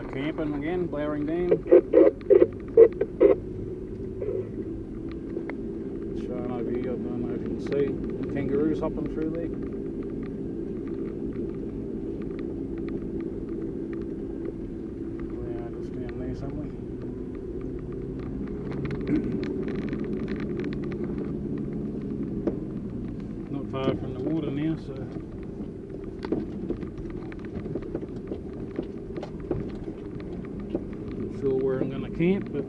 Camping again, Blowering Dam. Showing over here, I don't know if you can see kangaroos hopping through there. They are just down there somewhere. Not far from the water now, so sure where I'm going to camp, but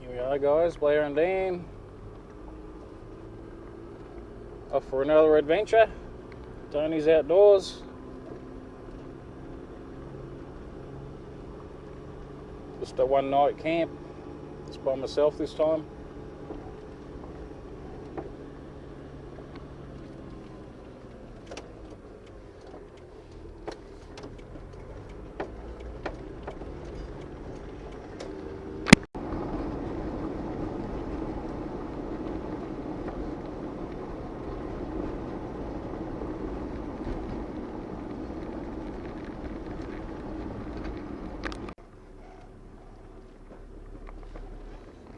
here we are, guys, Blowering Dam, off for another adventure. Tony's outdoors. Just a one night camp, just by myself this time.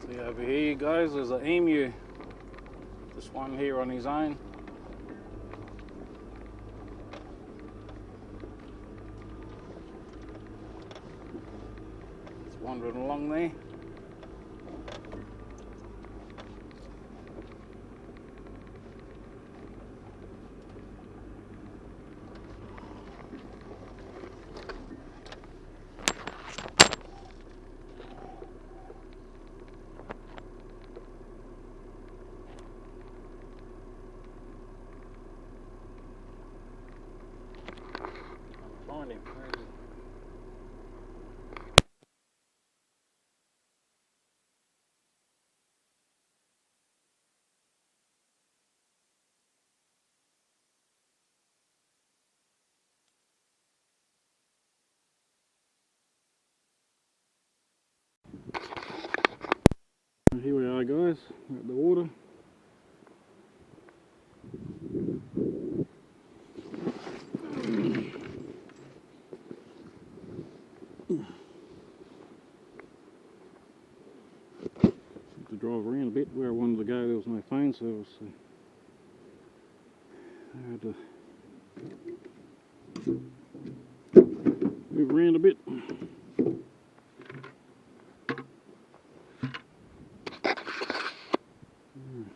See over here, guys, there's an emu. This one here on his own. It's wandering along there. Find him. Where is he? Here we are, guys, at the water. To drive around a bit where I wanted to go, there was no phone service, so I had to move around a bit.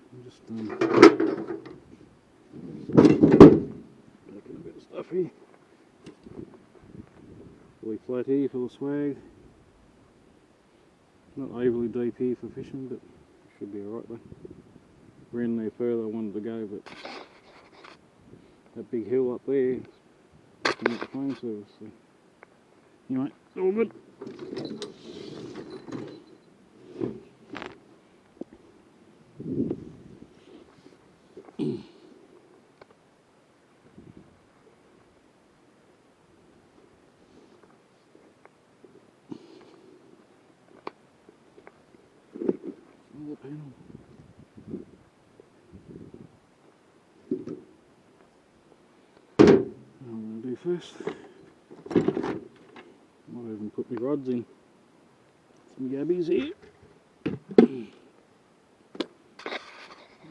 I'm just taking a bit of stuff here. Really flat here for the swag. Not overly deep here for fishing, but should be alright though. Ran there further I wanted to go, but that big hill up there is not the phone service. So anyway, it's all good. Panel. What I'm going to do first, might even put my rods in some gabbies here.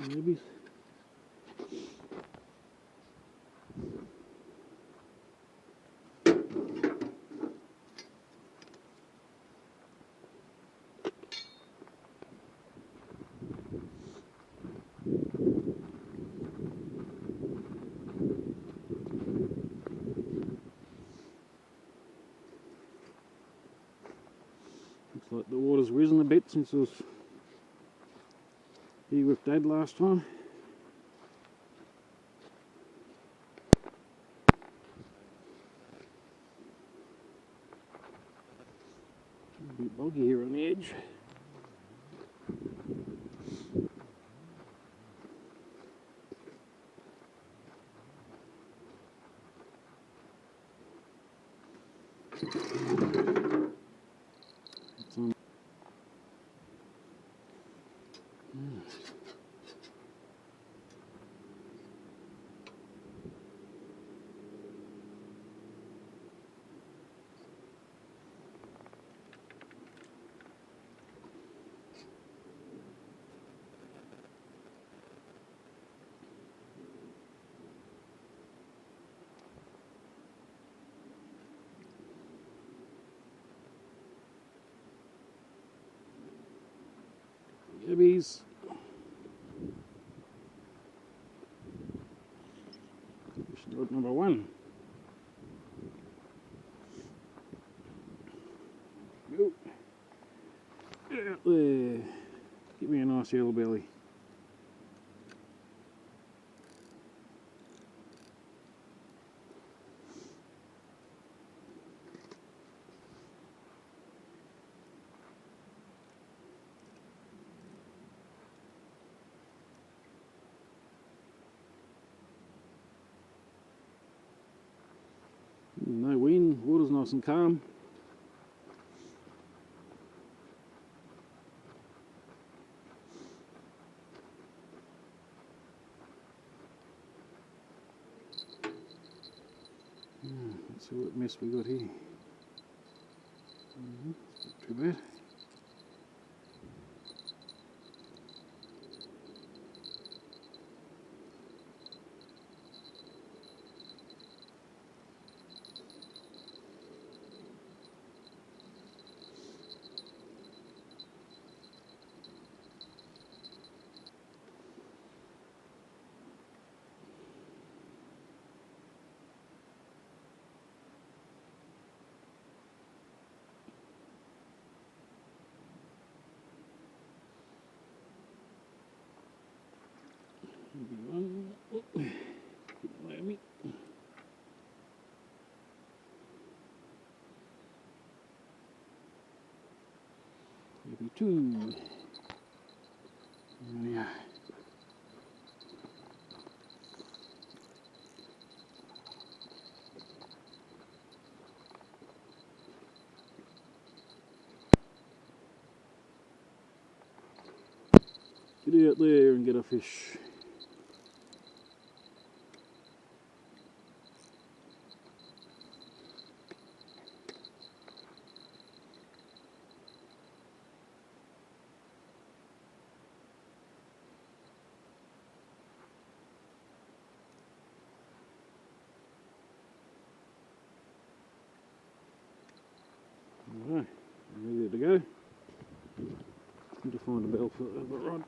Gabbies. Looks like the water's risen a bit since I was here with Dad last time. A bit boggy here on the edge. It's on. Yabbies. Fishing rod number 1. Go. Get out there. Give me a nice yellow belly. No wind, water's nice and calm. Let's see what mess we got here. Not too bad. Maybe 2. Yeah. Get out there and get a fish. Alright, ready to go. Need to find a bell for the rod.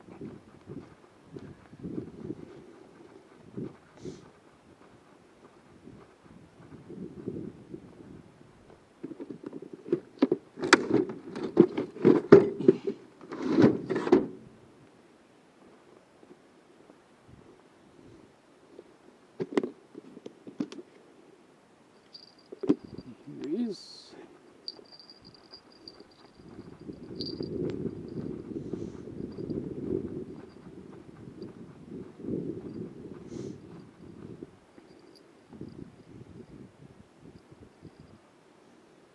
Here he is.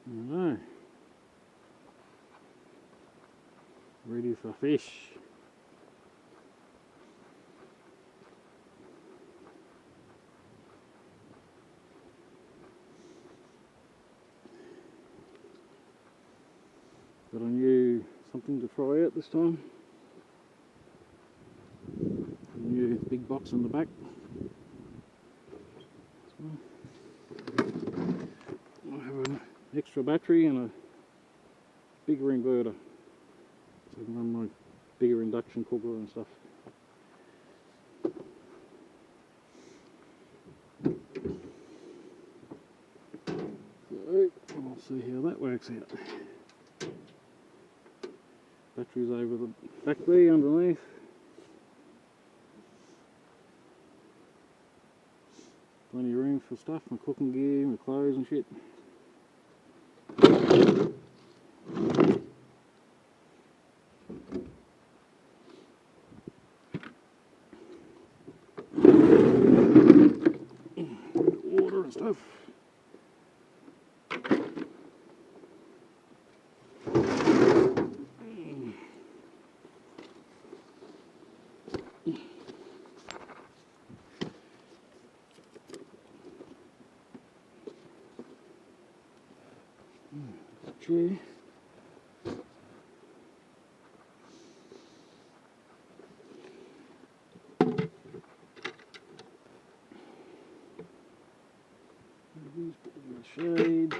Alright, ready for fish. Got a new something to try out this time. A new big box on the back. I have an extra battery and a bigger inverter, so I can run my bigger induction cooker and stuff. So we'll see how that works out. Battery's over the back there underneath. Plenty of room for stuff, my cooking gear, my clothes and shit. Water and stuff. chair. These put them in the shade.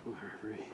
Flurry.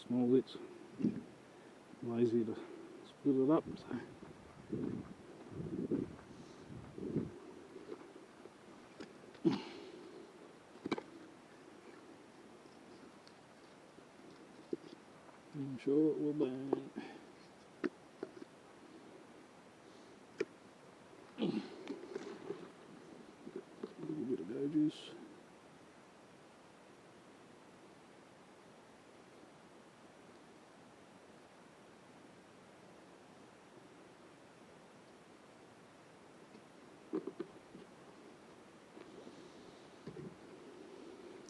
Small bits. Lazy to split it up. So. I'm sure it will burn. A little bit of go juice.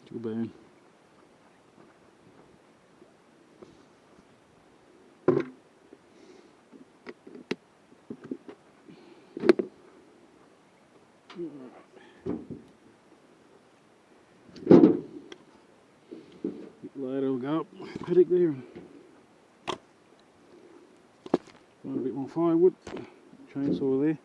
It'll burn. Later we'll go up paddock there and find a bit more firewood. Chainsaw there.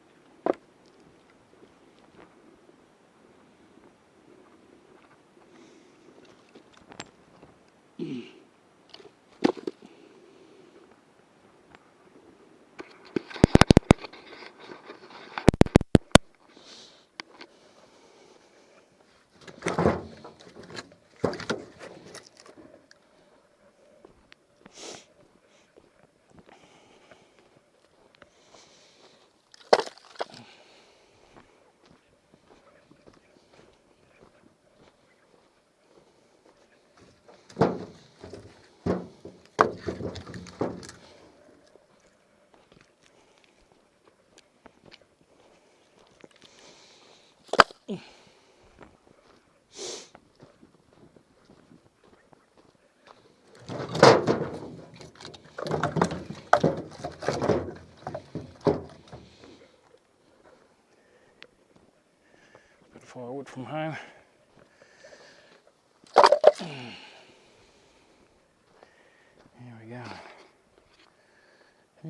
Firewood from home.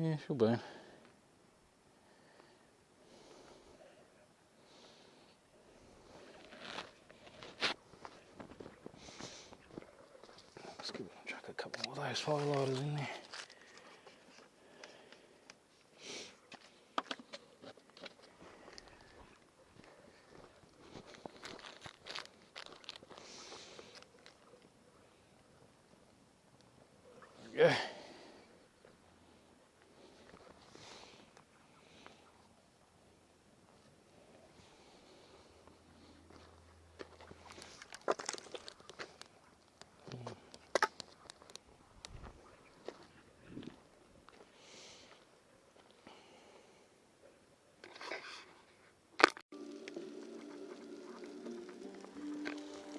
Yeah, she'll burn. Let's give it a chuck a couple more of those firelighters in there. There we go.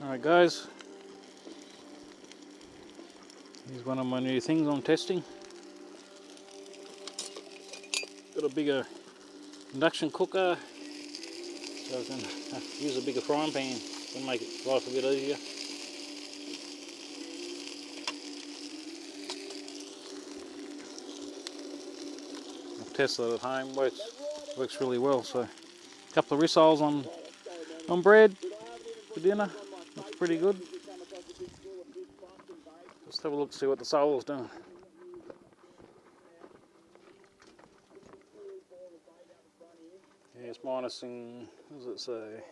Alright guys, here's one of my new things I'm testing. Got a bigger induction cooker, so I can use a bigger frying pan to make it life a bit easier. I've tested it at home, works really well. So a couple of rissoles on bread for dinner, looks pretty good. Let's have a look, see what the solar's doing. Yeah, it's minusing, what does it say?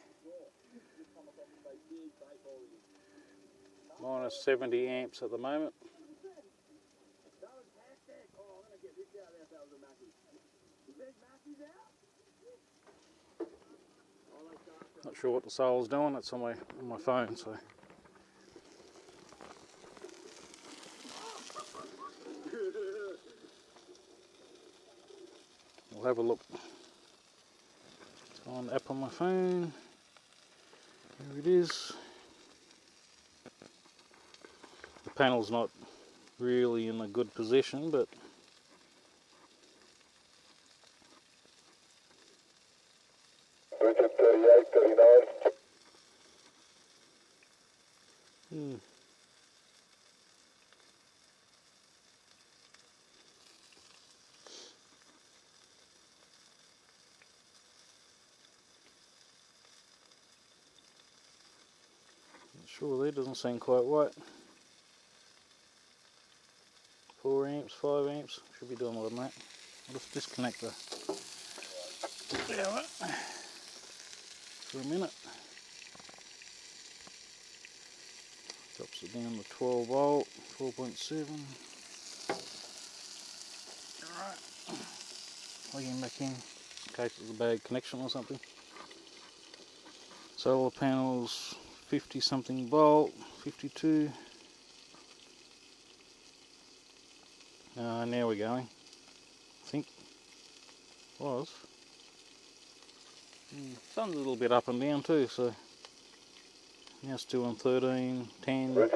Minus 70 amps at the moment. Not sure what the solar's doing, it's on my phone, so. We'll have a look. It's on the app on my phone. There it is. The panel's not really in a good position, but sure, there doesn't seem quite right. 4 amps, 5 amps, should be doing more than that. I'll just disconnect the power for a minute. Drops it down to 12 volt, 4.7. Alright, plug him back in case it's a bad connection or something. Solar panels, 50 something volt, 52. Now we're going. I think was. Sun's a little bit up and down too, so now it's doing 13, 10,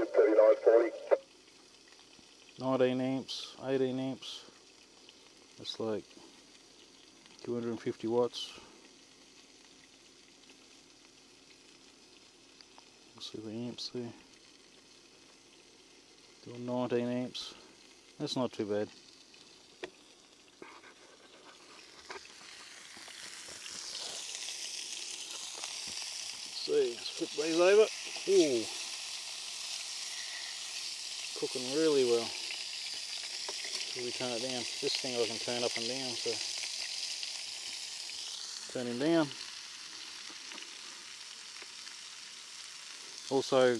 19 amps, 18 amps. That's like 250 watts. Let's see the amps there. Doing 19 amps. That's not too bad. Let's see, let's flip these over. Ooh, cooking really well. So we turn it down. This thing I can turn up and down, so turn him down. Also,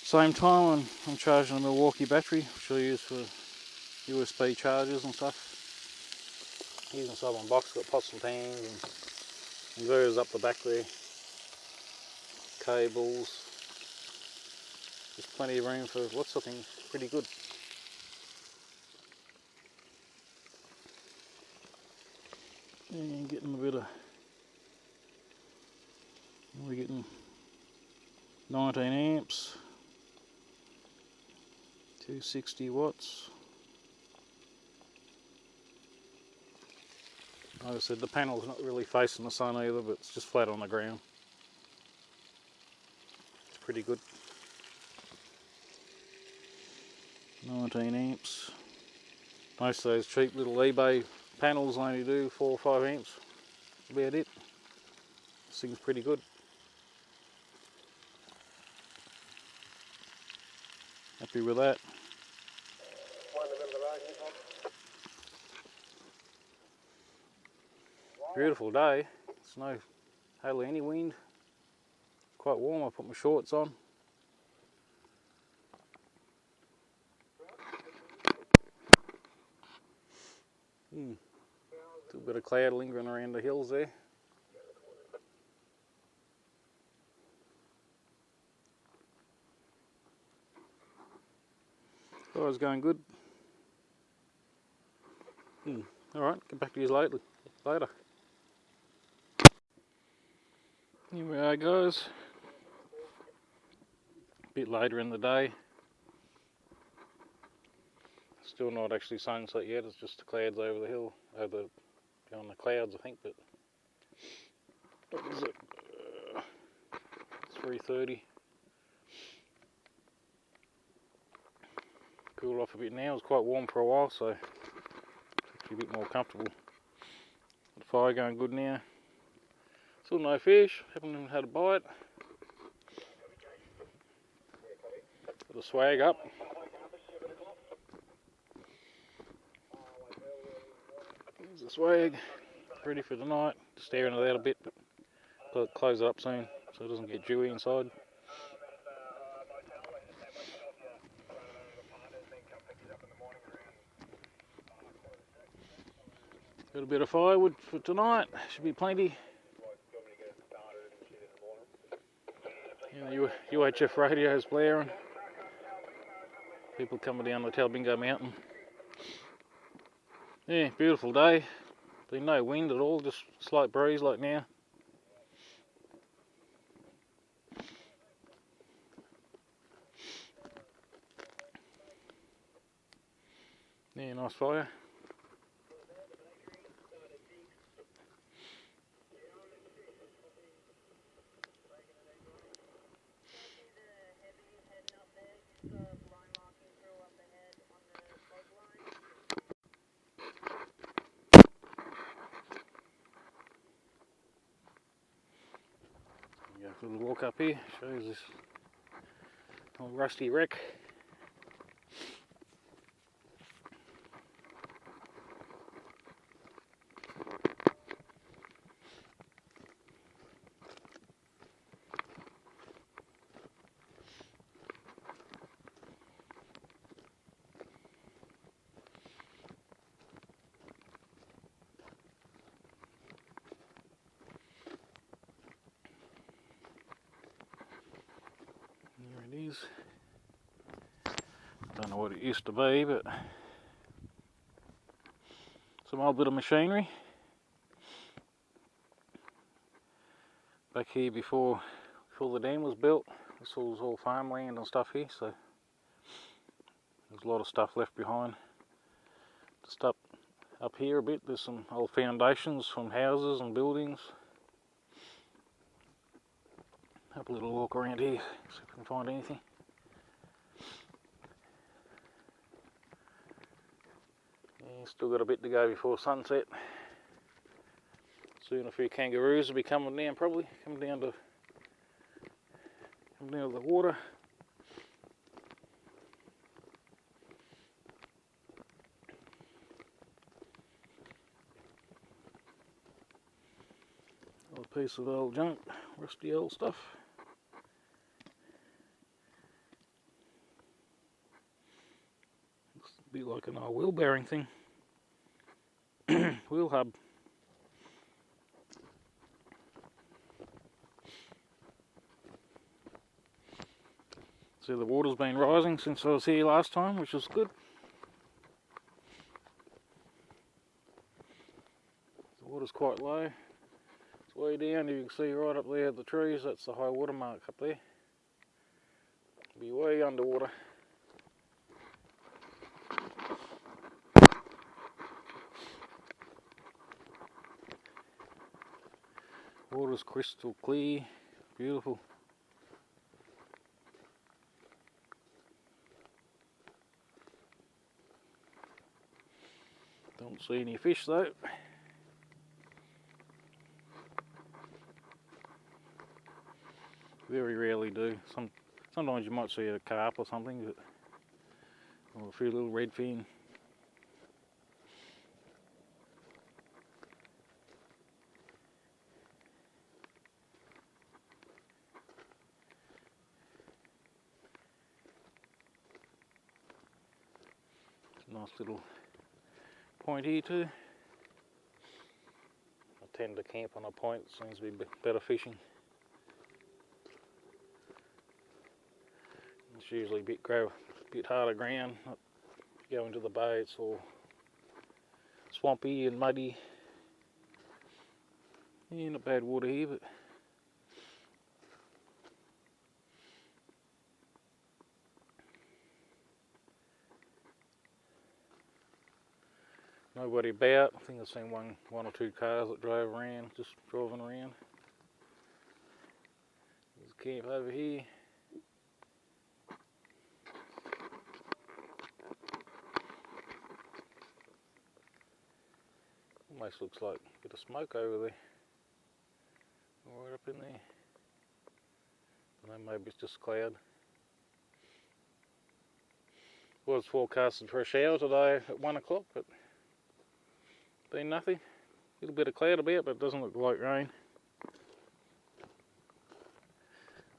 same time I'm charging a Milwaukee battery, which I use for USB chargers and stuff. Here's inside my box, got pots and pans and inverters up the back there. Cables. There's plenty of room for lots of things, pretty good. And getting a bit of, we're getting 19 amps, 260 watts. Like I said, the panel's not really facing the sun either, but it's just flat on the ground. It's pretty good. 19 amps, Most of those cheap little eBay panels only do 4 or 5 amps. About it. This thing's pretty good. Happy with that. Beautiful day. It's no hardly any wind. Quite warm. I put my shorts on. Still a bit of cloud lingering around the hills there. Oh, it's going good. Alright, get back to you later. Here we are, guys. A bit later in the day. Still not actually sunset yet, it's just the clouds over the hill, beyond the clouds I think, but what is it? 3:30. Cooled off a bit now, it was quite warm for a while, so it's actually a bit more comfortable. The fire going good now. Still no fish, haven't even had a bite. Got the swag up. There's the swag, ready for the night. Staring at that a bit, but close it up soon so it doesn't get dewy inside. Got a bit of firewood for tonight, should be plenty. The UHF radio's blaring. People coming down the Talbingo Mountain. Yeah, beautiful day. Been no wind at all, just slight breeze like now. Yeah, nice fire. Go for a little walk up here, shows this old rusty wreck. There it is. Don't know what it used to be, but some old bit of machinery. Back here before the dam was built, this was all farmland and stuff here, so there's a lot of stuff left behind. Just up here a bit, there's some old foundations from houses and buildings. Have a little walk around here, see if we can find anything. Yeah, still got a bit to go before sunset. Soon a few kangaroos will be coming down, probably coming down to the water. Another piece of old junk, rusty old stuff. Looks a bit like an old wheel bearing thing. Wheel hub. So the water's been rising since I was here last time, which was good. The water's quite low. It's way down, you can see right up there the trees, that's the high water mark up there. It'll be way underwater. Water's crystal clear, beautiful. Don't see any fish though. Very rarely do. Sometimes you might see a carp or something, but or a few little redfin. Nice little point here too. I tend to camp on a point, seems to be better fishing. It's usually a bit harder ground. Not go into the bay, it's all swampy and muddy. Yeah, not bad water here, but nobody about. I think I've seen one or two cars that drove around, just driving around. There's a camp over here. Almost looks like a bit of smoke over there. Right up in there. I don't know, maybe it's just cloud. Was forecasted for a shower today at 1 o'clock, but been nothing. A little bit of cloud about, but it doesn't look like rain.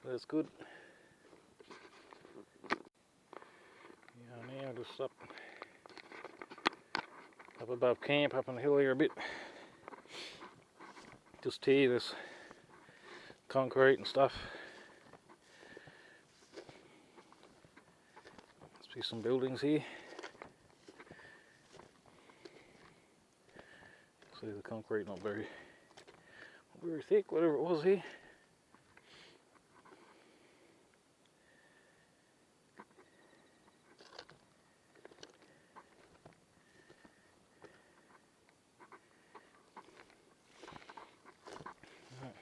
That's good. Yeah, now just up above camp, up on the hill here a bit. Just tear this concrete and stuff. Must be some buildings here. See the concrete not very thick, whatever it was here.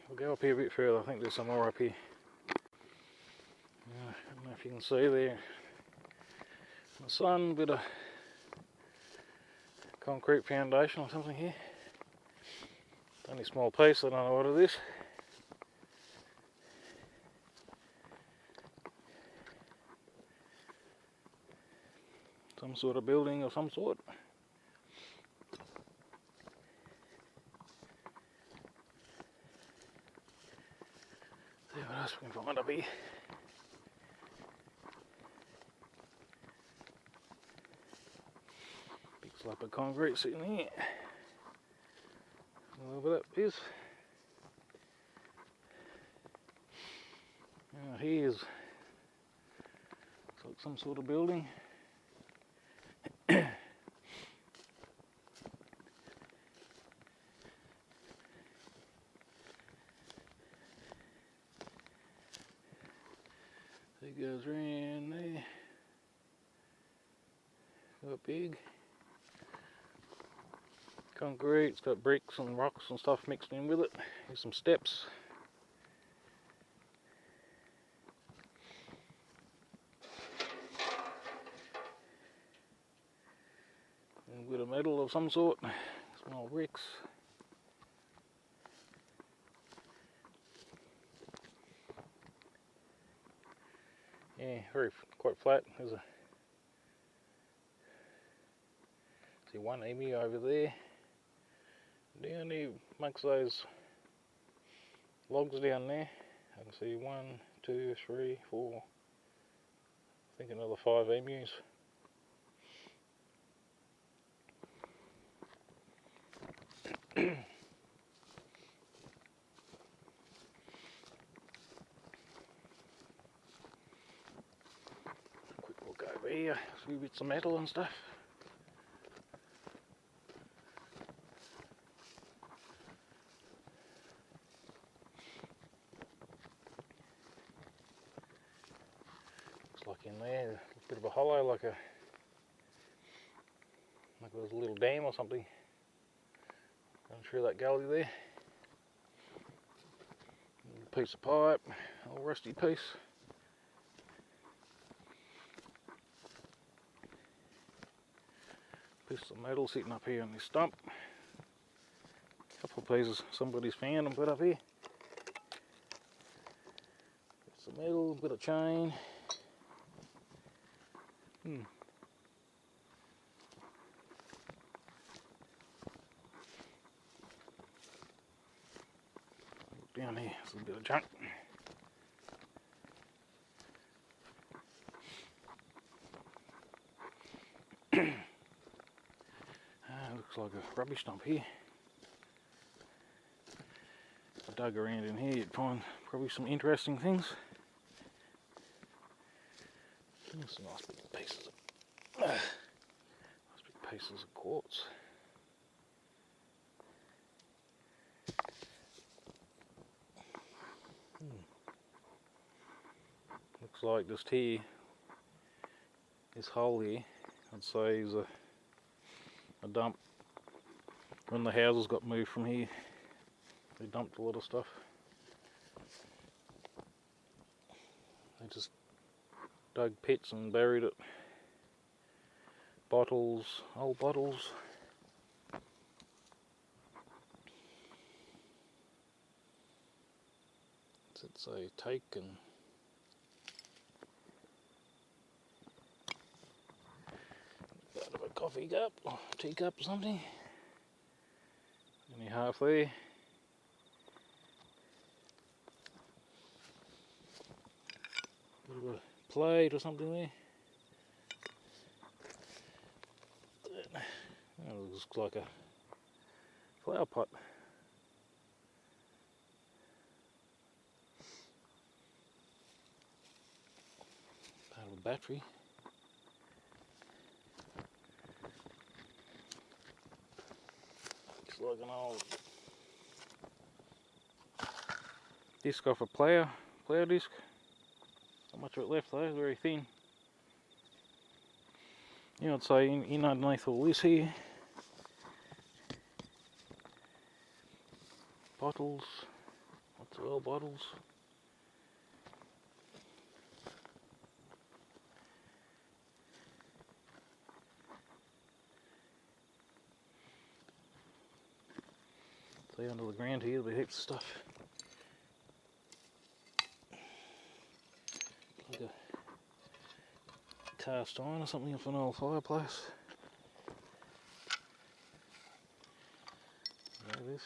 We'll go up here a bit further. I think there's some more up here. I don't know if you can see there. The sun, bit of concrete foundation or something here. Only a small piece, I don't know what it is. Some sort of building of some sort. See what else we can find up here. Big slab of concrete sitting here. Whatever that is. Now here's looks like some sort of building. It goes round there. Got big concrete. It's got bricks and rocks and stuff mixed in with it. Here's some steps. And a bit of metal of some sort. Small bricks. Yeah, quite flat. There's see one emu over there. Down there amongst those logs down there. I can see 1, 2, 3, 4. I think another 5 emus. Quick look over here, a few bits of metal and stuff. Looks like in there, a bit of a hollow, like it was a little dam or something. Going through that gully there. A piece of pipe, a old rusty piece. Piece of metal sitting up here on this stump. A couple of pieces somebody's found and put up here. Bits of metal, bit of chain. Down here, there's a bit of junk. Looks like a rubbish dump here. If I dug around in here, you'd find probably some interesting things. Some nice big pieces of quartz. Looks like just here, this hole here, I'd say is a dump. When the houses got moved from here, they dumped a lot of stuff. They just dug pits and buried it. Bottles, old bottles. What's it say? Take and out of a coffee cup or teacup or something. Only half there. Bit of a plate or something there. That looks like a flower pot. Part of a battery. Looks like an old disc off a plough disc. Not much of it left though, very thin. Yeah, I'd say in underneath all this here, bottles, lots of old bottles. See, under the ground here there'll be heaps of stuff. Like a cast iron or something off an old fireplace. There it is.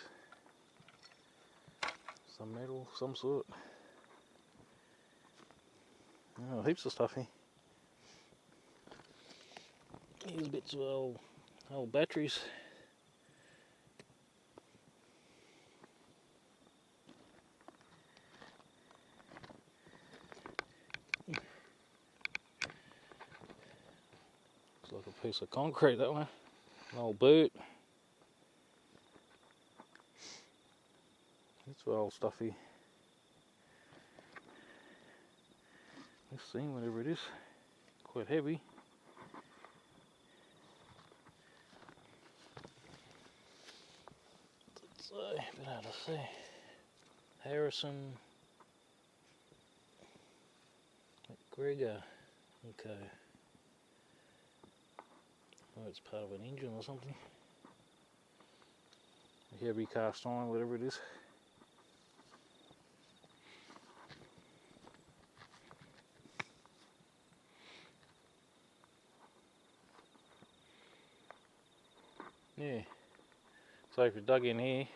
Some metal, some sort. Oh, heaps of stuff here. Here's bits of old batteries. Looks like a piece of concrete, that one. An old boot. It's old stuff here. This thing, whatever it is, quite heavy. It's a bit hard to see. Harrison McGregor. Okay. Oh, it's part of an engine or something. A heavy cast iron, whatever it is. Yeah. So if you dug in here, you'll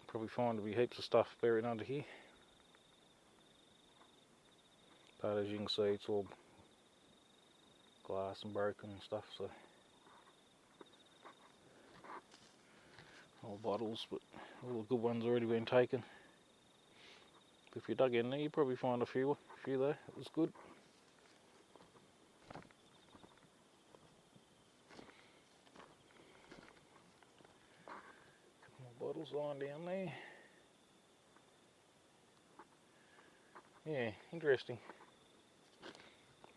probably find there'll be heaps of stuff buried under here. But as you can see, it's all glass and broken and stuff, so old bottles, but all the good ones already been taken. But if you dug in there, you probably find a few there. It was good. Couple more bottles lying down there. Yeah, interesting.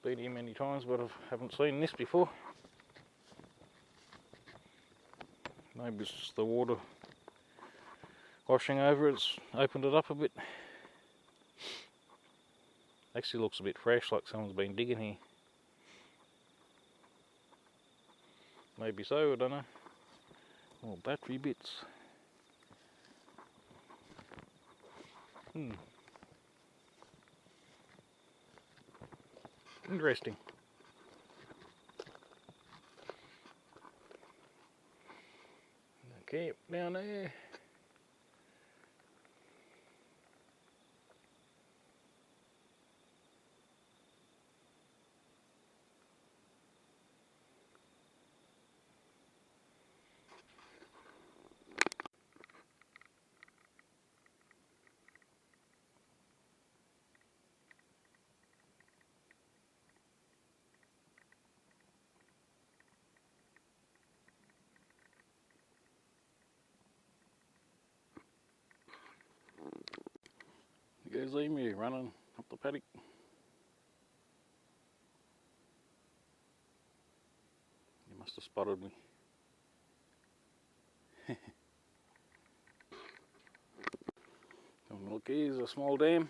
Been here many times, but I haven't seen this before. Maybe it's just the water washing over it's opened it up a bit. Actually looks a bit fresh, like someone's been digging here. Maybe so, I don't know. Oh, battery bits. Interesting. Camp down there. There's emu running up the paddock. He must have spotted me. Look, here's a small dam.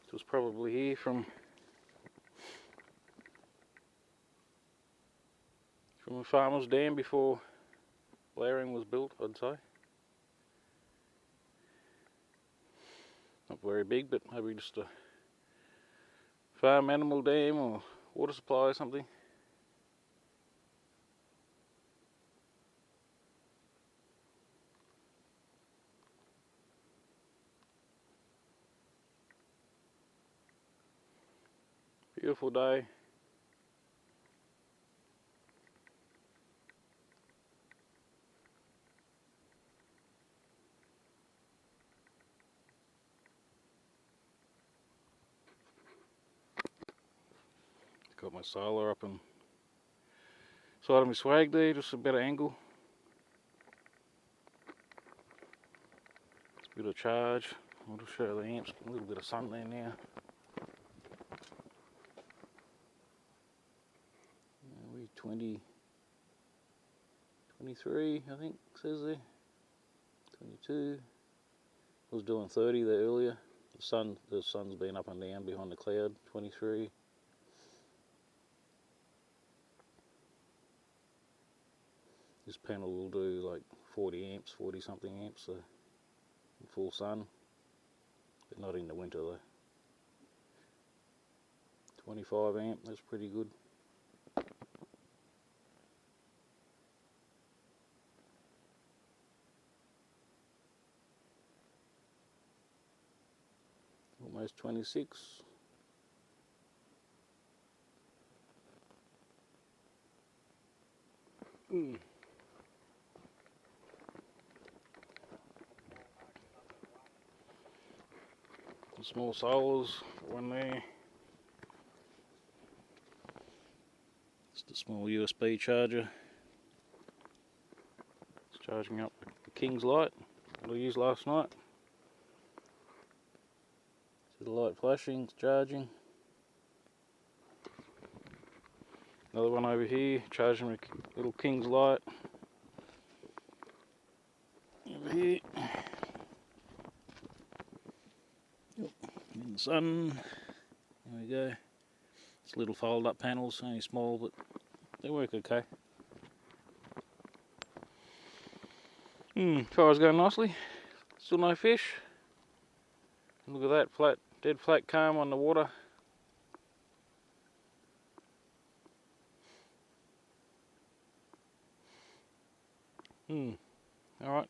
It was probably here from a farmer's dam before Blowering was built, I'd say. Not very big, but maybe just a farm animal dam or water supply or something. Beautiful day. Got my solar up and side of my swag there, just a better angle. It's a bit of charge. I'll just show the amps, a little bit of sun there now. We 23, I think it says there. 22. I was doing 30 there earlier. The sun's been up and down behind the cloud. 23. This panel will do like 40 amps, 40 something amps, so in full sun, but not in the winter though. 25 amp, that's pretty good. Almost 26. Small solars, one there. Just a small USB charger. It's charging up the King's light that I used last night. See the light flashing, it's charging. Another one over here, charging my little King's light. Over here. In the sun. There we go. It's little fold up panels, only small, but they work okay. Fire's going nicely. Still no fish. Look at that flat, dead flat calm on the water. Alright.